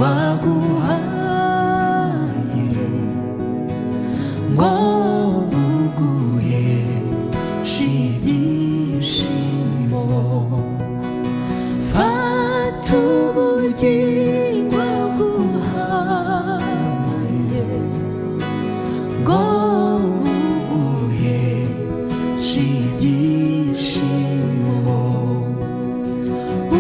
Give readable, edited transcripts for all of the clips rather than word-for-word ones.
waguhaye ngo buguheshe ibyishimo. Fata ubugingo waguhaye ngo buguheshe ibyishimo.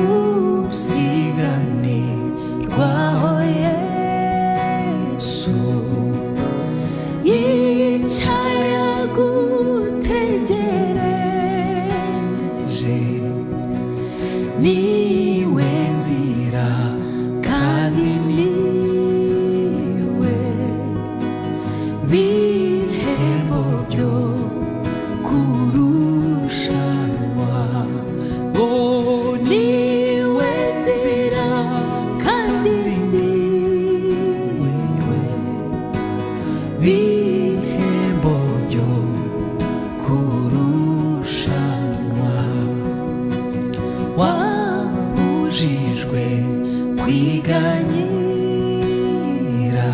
Usiganirwaho Yesu yicaye agutegereje, niwe nzira kandi niwe bihembo byo kurushanwa. Oh, niwe nzira kandi niwe bihembo byo kurushanwa. Wabujijwe kwiganyira,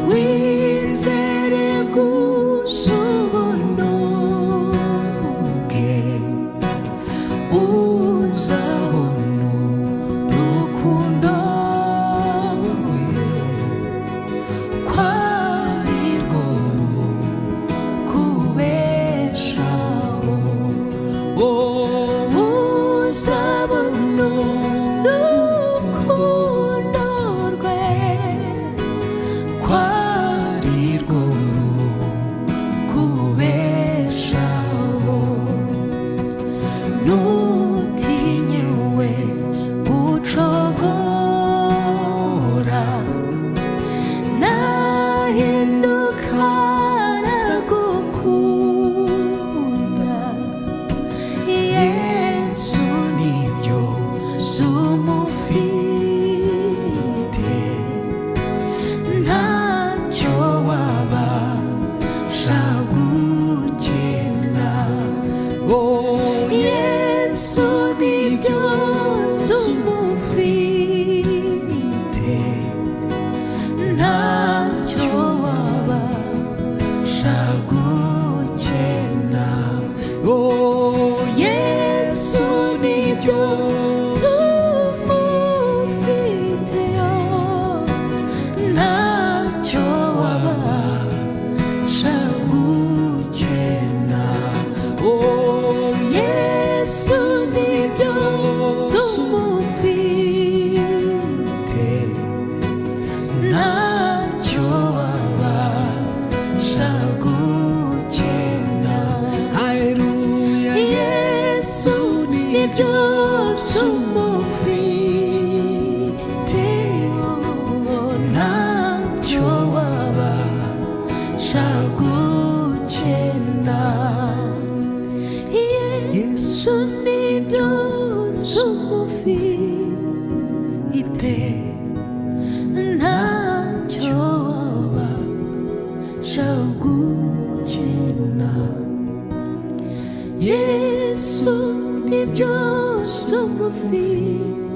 wizere gusa ubuntu bwe, uzabona urukundo rwe, ko ari rwo rukubeshaho. Uzabona urukundo rwe, ko ari rwo rukubeshaho. Nutinyewe gucogora, nahinduka aragukunda. Yesu nibyo umufite, ntacyo wabasha gukena. Oh, Yesu nibyo umufite, ntacyo wabasha gukena. Oh, Yesu nibyo umufite, ntacyo wabasha gukena. Oh, Yesu nibyo umufite, ntacyo wabasha gukena. Haleluya. Yesu nibyo umufite, ntacyo wabasha gukena. Yesu nibyo umufite, ntacyo wabasha gukena. Yesu nibyo umufite.